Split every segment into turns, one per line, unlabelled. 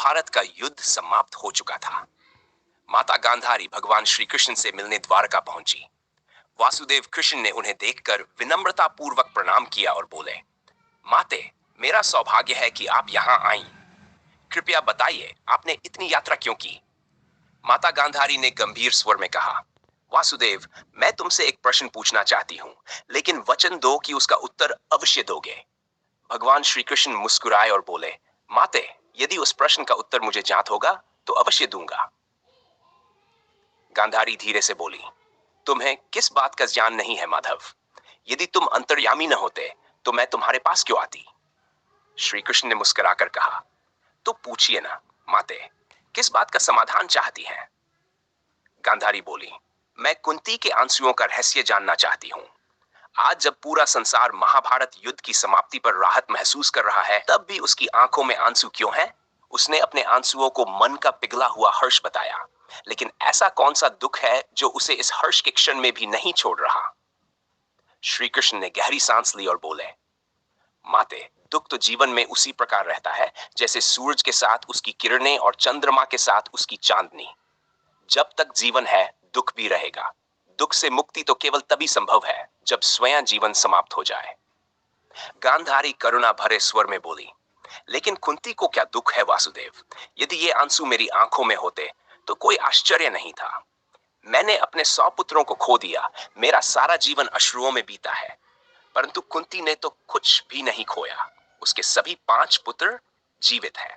महाभारत का युद्ध समाप्त हो चुका था। माता गांधारी भगवान श्री कृष्ण से मिलने द्वारका पहुंची। वासुदेव कृष्ण ने उन्हें देखकर विनम्रता पूर्वक प्रणाम किया और बोले, माते, मेरा सौभाग्य है कि आप यहाँ आईं। कृपया बताइए, आपने इतनी यात्रा क्यों की? माता गांधारी ने गंभीर स्वर में कहा, वासुदेव, मैं तुमसे एक प्रश्न पूछना चाहती हूँ, लेकिन वचन दो कि उसका उत्तर अवश्य दोगे। भगवान श्री कृष्ण मुस्कुराए और बोले, माते, यदि उस प्रश्न का उत्तर मुझे ज्ञात होगा तो अवश्य दूंगा। गांधारी धीरे से बोली, तुम्हें किस बात का ज्ञान नहीं है माधव? यदि तुम अंतर्यामी न होते तो मैं तुम्हारे पास क्यों आती? श्री कृष्ण ने मुस्कुराकर कहा, तो पूछिए ना माते, किस बात का समाधान चाहती हैं? गांधारी बोली, मैं कुंती के आंसुओं का रहस्य जानना चाहती हूँ। आज जब पूरा संसार महाभारत युद्ध की समाप्ति पर राहत महसूस कर रहा है, तब भी उसकी आंखों में आंसू क्यों हैं? उसने अपने आंसुओं को मन का पिघला हुआ हर्ष बताया, लेकिन ऐसा कौन सा दुख है जो उसे इस हर्ष के क्षण में भी नहीं छोड़ रहा? श्री कृष्ण ने गहरी सांस ली और बोले, माते, दुख तो जीवन में उसी प्रकार रहता है जैसे सूरज के साथ उसकी किरणें और चंद्रमा के साथ उसकी चांदनी। जब तक जीवन है, दुख भी रहेगा। दुख से मुक्ति तो केवल तभी संभव है जब स्वयं जीवन समाप्त हो जाए। गांधारी करुणा भरे स्वर में बोली, लेकिन कुंती को क्या दुख है वासुदेव? यदि ये आंसू मेरी आंखों में होते तो कोई आश्चर्य नहीं था। मैंने अपने 100 पुत्रों को खो दिया, मेरा सारा जीवन अश्रुओं में बीता है। परंतु कुंती ने तो कुछ भी नहीं खोया, उसके सभी 5 पुत्र जीवित हैं।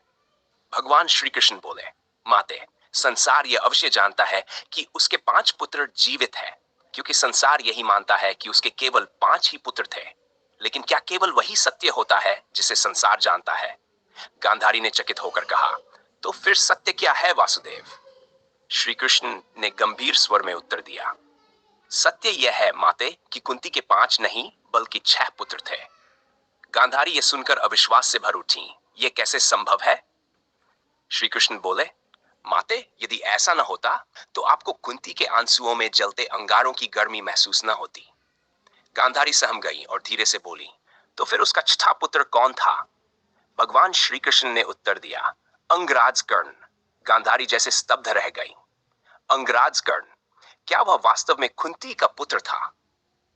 भगवान श्री कृष्ण बोले, माते, संसार यह अवश्य जानता है कि उसके 5 पुत्र जीवित हैं, क्योंकि संसार यही मानता है कि उसके केवल 5 ही पुत्र थे। लेकिन क्या केवल वही सत्य होता है जिसे संसार जानता है? गांधारी ने चकित होकर कहा, तो फिर सत्य क्या है वासुदेव? श्री कृष्ण ने गंभीर स्वर में उत्तर दिया, सत्य यह है माते कि कुंती के 5 नहीं बल्कि 6 पुत्र थे। गांधारी ये सुनकर अविश्वास से भर उठी, ये कैसे संभव है? श्री कृष्ण बोले, माते, यदि ऐसा न होता तो आपको कुंती के आंसुओं में जलते अंगारों की गर्मी महसूस न होती। गांधारी सहम गई और धीरे से बोली, तो फिर उसका छठा पुत्र कौन था? भगवान श्री कृष्ण ने उत्तर दिया, अंगराज कर्ण। गांधारी जैसे स्तब्ध रह गई। अंगराज कर्ण, क्या वह वास्तव में कुंती का पुत्र था?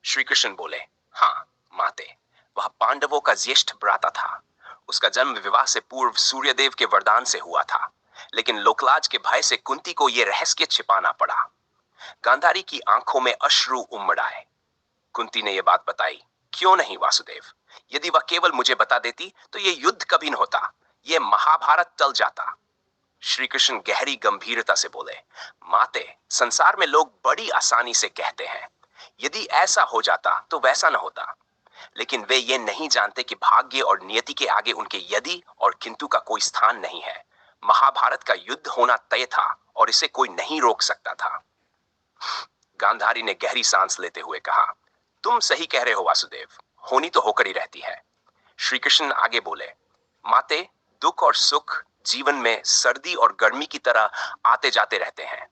श्री कृष्ण बोले, हाँ माते, वह पांडवों का ज्येष्ठ भ्राता था। उसका जन्म विवाह से पूर्व सूर्यदेव के वरदान से हुआ था, लेकिन लोकलाज के भय से कुंती को यह रहस्य छिपाना पड़ा। गांधारी की आंखों में अश्रु उमड़ आए। कुंती ने यह बात बताई, क्यों नहीं वासुदेव? यदि वह केवल मुझे बता देती तो यह युद्ध कभी न होता, यह महाभारत टल जाता। श्री कृष्ण गहरी गंभीरता से बोले, माते, संसार में लोग बड़ी आसानी से कहते हैं, यदि ऐसा हो जाता तो वैसा न होता। लेकिन वे ये नहीं जानते कि भाग्य और नियति के आगे उनके यदि और किंतु का कोई स्थान नहीं है। महाभारत का युद्ध होना तय था और इसे कोई नहीं रोक सकता था। गांधारी ने गहरी सांस लेते हुए कहा, तुम सही कह रहे हो वासुदेव, होनी तो होकर ही रहती है। श्री कृष्ण आगे बोले, माते, दुख और सुख जीवन में सर्दी और गर्मी की तरह आते जाते रहते हैं।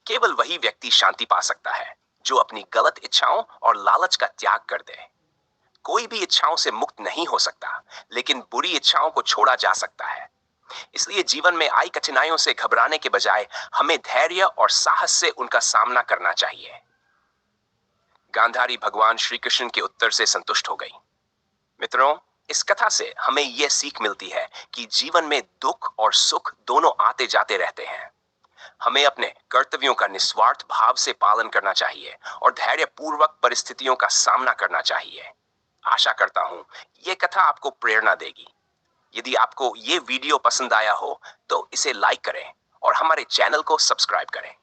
केवल वही व्यक्ति शांति पा सकता है जो अपनी गलत इच्छाओं और लालच का त्याग कर दे। कोई भी इच्छाओं से मुक्त नहीं हो सकता, लेकिन बुरी इच्छाओं को छोड़ा जा सकता है। इसलिए जीवन में आई कठिनाइयों से घबराने के बजाय हमें धैर्य और साहस से उनका सामना करना चाहिए। गांधारी भगवान श्री कृष्ण के उत्तर से संतुष्ट हो गई। मित्रों, इस कथा से हमें यह सीख मिलती है कि जीवन में दुख और सुख दोनों आते जाते रहते हैं। हमें अपने कर्तव्यों का निस्वार्थ भाव से पालन करना चाहिए और धैर्यपूर्वक परिस्थितियों का सामना करना चाहिए। आशा करता हूं यह कथा आपको प्रेरणा देगी। यदि आपको ये वीडियो पसंद आया हो तो इसे लाइक करें और हमारे चैनल को सब्सक्राइब करें।